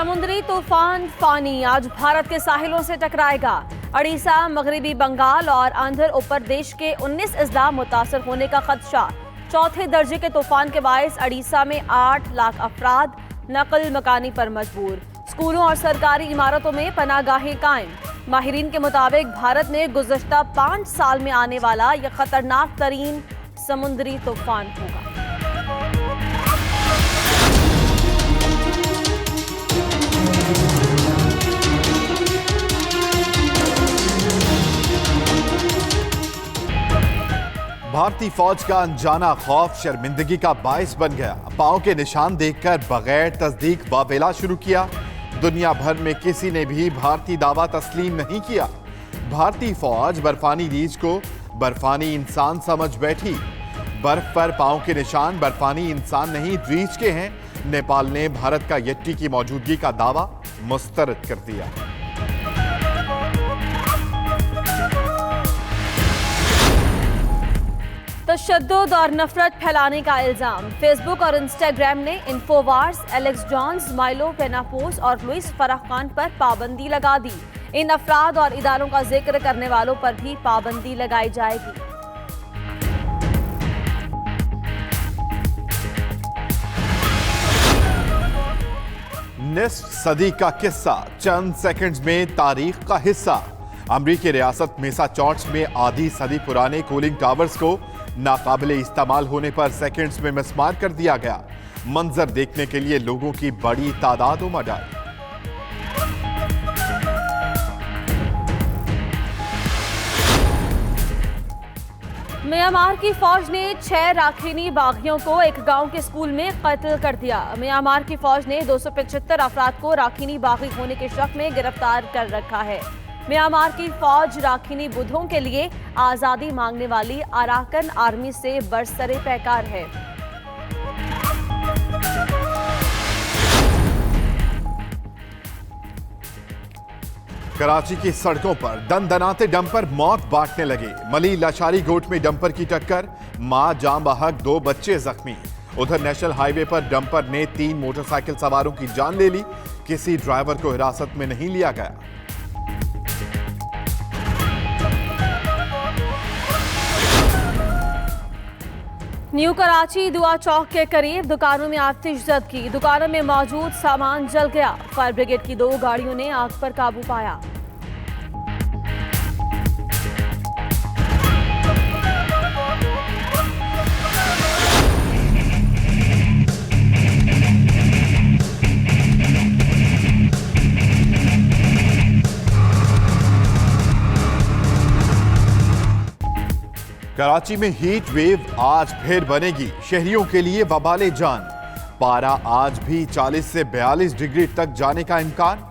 समुद्री तूफान फानी आज भारत के साहिलों से टकराएगा। उड़ीसा, मगरबी बंगाल और आंध्र प्रदेश के 19 अजला मुतासर होने का खदशा। चौथे दर्जे के तूफान के बायस उड़ीसा में 8 लाख अफराद नकल मकानी पर मजबूर। स्कूलों और सरकारी इमारतों में पनाहगाहें कायम। माहिरीन के मुताबिक भारत में गुज़श्ता 5 साल में आने वाला यह खतरनाक तरीन समुद्री तूफान होगा। भारतीय फौज का अनजाना खौफ शर्मिंदगी का बायस बन गया। पांव के निशान देखकर बगैर तस्दीक वावेला शुरू किया। दुनिया भर में किसी ने भी भारतीय दावा तस्लीम नहीं किया। भारतीय फौज बर्फानी रीछ को बर्फानी इंसान समझ बैठी। बर्फ पर पांव के निशान बर्फानी इंसान नहीं रीछ के हैं। नेपाल ने भारत का यट्टी की मौजूदगी का दावा मुस्तरद कर दिया। तशद्दुद और नफरत फैलाने का इल्जाम। फेसबुक और इंस्टाग्राम ने इन्फोवार्स, एलेक्स जॉन्स, माइलो पेनापोस और लुइस फराखान पर पाबंदी लगा दी। इन अफराद और इदारों का जिक्र करने वालों पर भी पाबंदी लगाई जाएगी। निस्फ सदी का किस्सा चंद सेकंड्स में तारीख का हिस्सा। अमरीकी रियासत मैसाचुसेट्स में आधी सदी पुराने कूलिंग टावर्स को नाकाबिले इस्तेमाल होने पर सेकंड्स में मिसमार कर दिया गया। मंजर देखने के लिए लोगों की बड़ी तादाद उमड़ आई। म्यांमार की फौज ने 6 राखीनी बागियों को एक गांव के स्कूल में कत्ल कर दिया। म्यांमार की फौज ने 275 अफराद को राखीनी बागी होने के शक में गिरफ्तार कर रखा है। म्यांमार की फौज राखीनी बुद्धों के लिए आजादी मांगने वाली अराकन आर्मी से बरसरे पैकार है। कराची की सड़कों पर दनदनाते डंपर मौत बांटने लगे। मली लाशारी गोट में डंपर की टक्कर, मां जान बहक 2 बच्चे जख्मी। उधर नेशनल हाईवे पर डंपर ने 3 मोटरसाइकिल सवारों की जान ले ली। किसी ड्राइवर को हिरासत में नहीं लिया गया। न्यू कराची दुआ चौक के करीब दुकानों में आतिश ज़दगी। दुकानों में मौजूद सामान जल गया। फायर ब्रिगेड की 2 गाड़ियों ने आग पर काबू पाया। कराची में हीट वेव आज फिर बनेगी। शहरियों के लिए वबाले जान। पारा आज भी 40 से 42 डिग्री तक जाने का इम्कान।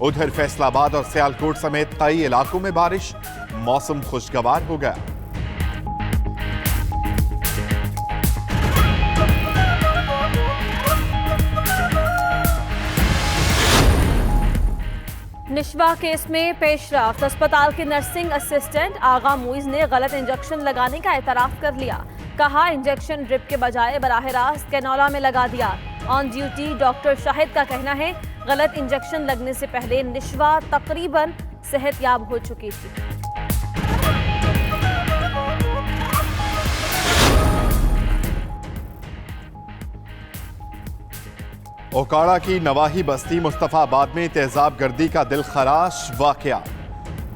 उधर फैसलाबाद और सियालकोट समेत कई इलाकों में बारिश। मौसम खुशगवार हो गया। निशवा केस में पेशरफ्त। अस्पताल के नर्सिंग असिस्टेंट आगा मुइज ने गलत इंजेक्शन लगाने का एतराफ कर लिया। कहा इंजेक्शन ड्रिप के बजाय बराह रास्त कैनोला में लगा दिया। ऑन ड्यूटी डॉक्टर शाहिद का कहना है गलत इंजेक्शन लगने से पहले निशवा तकरीबन सेहतयाब हो चुकी थी। ओकाड़ा की नवाही बस्ती मुस्तफाबाद में तेजाब गर्दी का दिलखराश वाकया।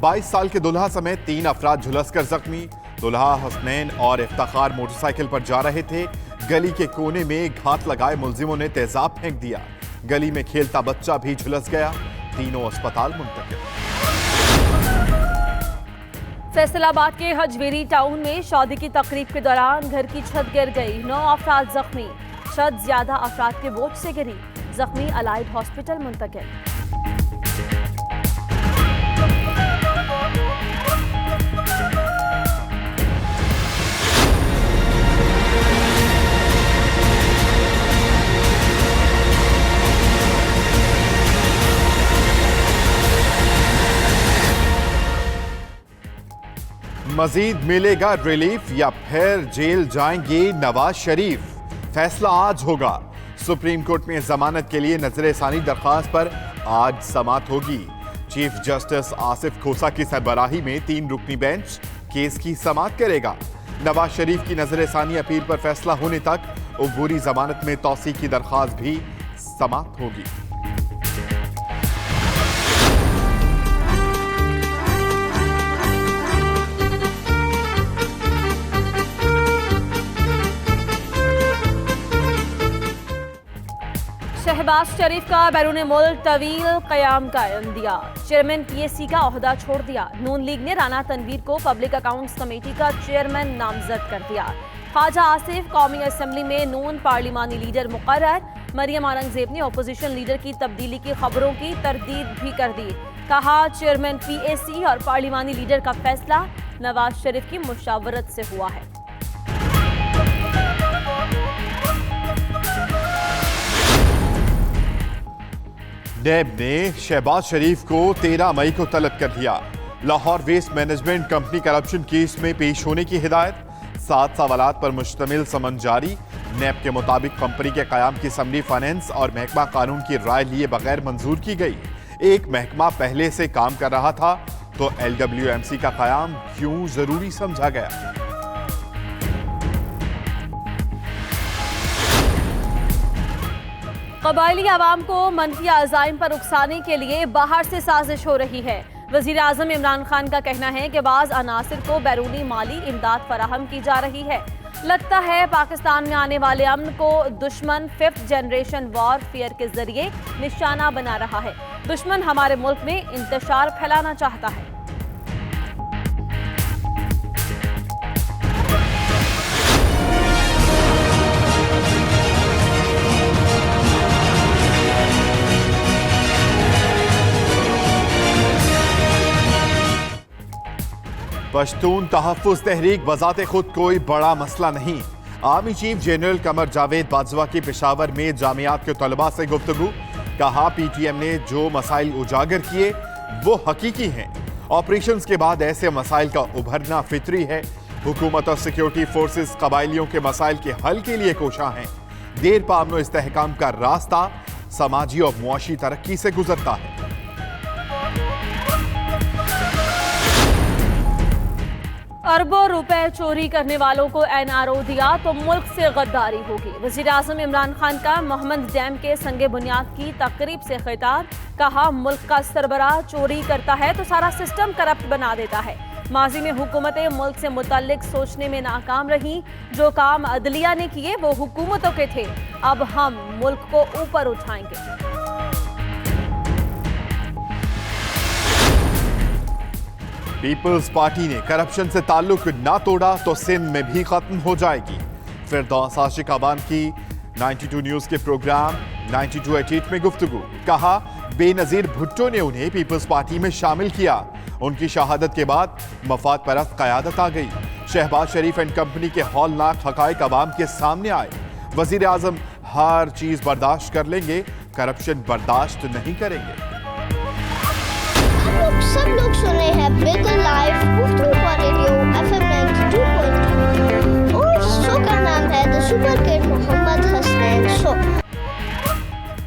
22 साल के दुल्हा समेत 3 अफराद झुलसकर जख्मी। दुल्हा हसनैन और इफ्ताखार मोटरसाइकिल पर जा रहे थे। गली के कोने में घात लगाए मुलजिमों ने तेजाब फेंक दिया। गली में खेलता बच्चा भी झुलस गया। तीनों अस्पताल मुंतकिल। फैसलाबाद के हजवेरी टाउन में शादी की तकरीब के दौरान घर की छत गिर गई। 9 अफराद जख्मी। छत ज्यादा अफराद के बोझ से गिरी। जख्मी अलाइड हॉस्पिटल मुंतकिल। मजीद मिलेगा रिलीफ या फिर जेल जाएंगे नवाज शरीफ? फैसला आज होगा। सुप्रीम कोर्ट में जमानत के लिए नजरसानी दरखास्त पर आज समाअत होगी। चीफ जस्टिस आसिफ खोसा की सरबराही में 3 रुकनी बेंच केस की समाअत करेगा। नवाज शरीफ की नजरसानी अपील पर फैसला होने तक अबूरी जमानत में तौसीक की दरखास्त भी समाअत होगी। शहबाज शरीफ का बैरून मुल्क तवील कयाम का इंदिया, चेयरमैन पीएसी का ओहदा छोड़ दिया। नून लीग ने राना तनवीर को पब्लिक अकाउंट्स कमेटी का चेयरमैन नामजद कर दिया। ख्वाजा आसिफ कौमी असेंबली में नून पार्लिमानी लीडर मुकर्रर। मरियम औरंगजेब ने अपोजिशन लीडर की तब्दीली की खबरों की तरदीद भी कर दी। कहा चेयरमैन पीएसी और पार्लिमानी लीडर का फैसला नवाज शरीफ की मुशावरत से हुआ है। नैब ने शहबाज शरीफ को 13 मई को तलब कर लिया। Lahore waste management company corruption case में पेश होने की हिदायत। 7 सवालात पर मुश्तमिल समन जारी। नैब के मुताबिक कंपनी के कयाम की असम्बली फाइनेंस और महकमा कानून की राय लिए बगैर मंजूर की गई। एक महकमा पहले से काम कर रहा था तो LWMC का कयाम क्यों जरूरी समझा गया? कबायली आवाम को मनफी अज़ाइम पर उकसाने के लिए बाहर से साजिश हो रही है। वज़ीर आज़म इमरान खान का कहना है कि बाज़ अनासिर को बैरूनी माली इमदाद फराहम की जा रही है। लगता है पाकिस्तान में आने वाले अमन को दुश्मन 5th जनरेशन वॉरफेयर के जरिए निशाना बना रहा है। दुश्मन हमारे मुल्क में इंतशार फैलाना चाहता है। पश्तून तहफ़्फ़ुज़ तहरीक बज़ाते खुद कोई बड़ा मसला नहीं। Army chief general Qamar Javed Bajwa की पेशावर में जामियात के तलबा से गुफ्तगू। कहा PTM ने जो मसाइल उजागर किए वो हकीकी हैं। ऑपरेशंस के बाद ऐसे मसाइल का उभरना फितरी है। हुकूमत और सिक्योरिटी फोर्सेस कबायलियों के मसाइल के हल के लिए कोशा हैं। देर पा अमन इस्तेहकाम का रास्ता समाजी और मुआशी तरक्की से गुजरता है। अरबों रुपए चोरी करने वालों को NRO दिया तो मुल्क से गद्दारी होगी। वज़ीर आज़म इमरान खान का मोहम्मद डैम के संगे बुनियाद की तकरीब से खिताब। कहा मुल्क का सरबराह चोरी करता है तो सारा सिस्टम करप्ट बना देता है। माजी में हुकूमतें मुल्क से मुतल्लिक सोचने में नाकाम रहीं। जो काम अदलिया ने किए वो हुकूमतों के थे। अब हम मुल्क को ऊपर उठाएंगे। पीपल्स पार्टी ने करप्शन से ताल्लुक ना तोड़ा तो सिंध में भी खत्म हो जाएगी। फिरदौस आशिक अबान की 92 न्यूज के प्रोग्राम 9288 में गुफ्तगू। कहा बेनजीर भुट्टो ने उन्हें पीपल्स पार्टी में शामिल किया। उनकी शहादत के बाद मफाद परस्त क़यादत आ गई। शहबाज शरीफ एंड कंपनी के हौलनाक हकाइक अवाम के सामने आए। वजीर आजम हर चीज बर्दाश्त कर लेंगे, करप्शन बर्दाश्त नहीं करेंगे। सब लोग सुन रहे हैं बिल्कुल लाइव पुख्तू पर रेडियो FM 92.2 और शो का नाम है the super kid Mohammad Hasnain show.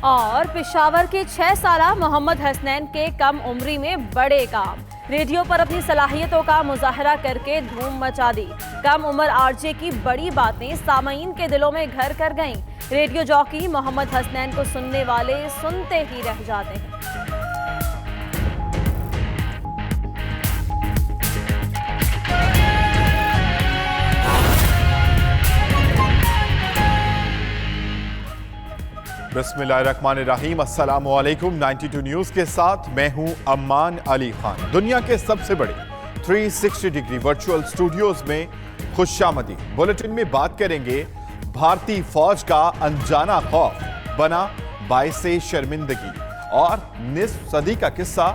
और पेशावर के 6 साला मोहम्मद हसनैन के कम उम्री में बड़े काम। रेडियो पर अपनी सलाहियतों का मुजाहरा करके धूम मचा दी। कम उम्र RJ की बड़ी बातें सामाईन के दिलों में घर कर गईं। रेडियो जॉकी मोहम्मद हसनैन को सुनने वाले सुनते ही रह जाते हैं। बिस्मिल्लाहिर्रहमानिर्रहीम, अस्सलाम वालेकुम। 92 न्यूज़ के साथ मैं हूं अम्मान अली खान। दुनिया के सबसे बड़े 360 डिग्री वर्चुअल स्टूडियोज में खुशामदी। बुलेटिन में बात करेंगे भारतीय फौज का अनजाना खौफ बना बाइस शर्मिंदगी और निस्फ सदी का किस्सा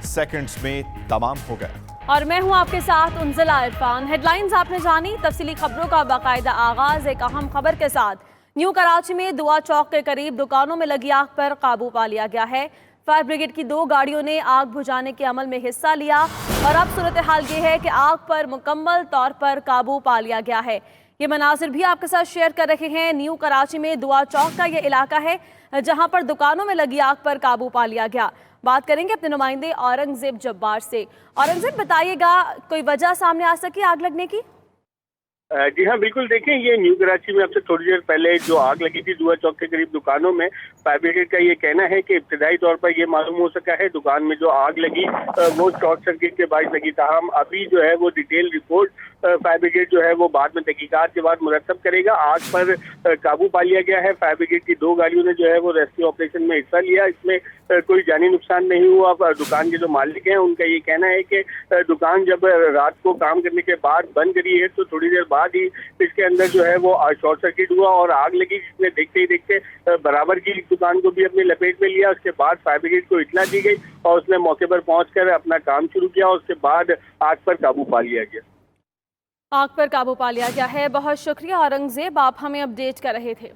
सेकंड्स में तमाम हो गया। और मैं हूं आपके साथ उन्जला इरफान। हेडलाइंस आपने जानी, तफसीली खबरों का बाकायदा आगाज एक अहम खबर के साथ। न्यू कराची में दुआ चौक के करीब दुकानों में लगी आग पर काबू पा लिया गया है। फायर ब्रिगेड की 2 गाड़ियों ने आग बुझाने के अमल में हिस्सा लिया और अब सूरत हाल ये है कि आग पर मुकम्मल तौर पर काबू पा लिया गया है। ये मनाजिर भी आपके साथ शेयर कर रहे हैं। न्यू कराची में दुआ चौक का ये इलाका है जहां पर दुकानों में लगी आग पर काबू पा लिया गया। बात करेंगे अपने नुमाइंदे औरंगजेब जब्बार से। औरंगजेब, बताइएगा, कोई वजह सामने आ सकी आग लगने की? जी हाँ, बिल्कुल। देखें, ये न्यू कराची में अब से थोड़ी देर पहले जो आग लगी थी दुआ चौक के करीब दुकानों में, फायर ब्रिगेड का ये कहना है कि इब्तिदाई तौर पर ये मालूम हो सका है दुकान में जो आग लगी वो शॉर्ट सर्किट के बायस लगी। ताहम अभी जो है वो डिटेल रिपोर्ट फायर ब्रिगेड जो है वो बाद में तहकीकात के बाद मुरतब करेगा। आग पर काबू पा लिया गया है। फायर ब्रिगेड की 2 गाड़ियों ने जो है वो रेस्क्यू ऑपरेशन में हिस्सा लिया। इसमें कोई जानी नुकसान नहीं हुआ। दुकान के जो मालिक हैं उनका ये कहना है कि दुकान जब रात को काम करने के बाद बंद करी है तो थोड़ी देर बाद ही इसके अंदर जो है वो शॉर्ट सर्किट हुआ और आग लगी, जिसने देखते ही देखते बराबर की दुकान को भी अपनी लपेट में लिया। उसके बाद फायर ब्रिगेड को इत्तला दी गई और उसने मौके पर पहुंचकर अपना काम शुरू किया और उसके बाद आग पर काबू पा लिया गया। आग पर काबू पा लिया गया है। बहुत शुक्रिया औरंगजेब, आप हमें अपडेट कर रहे थे।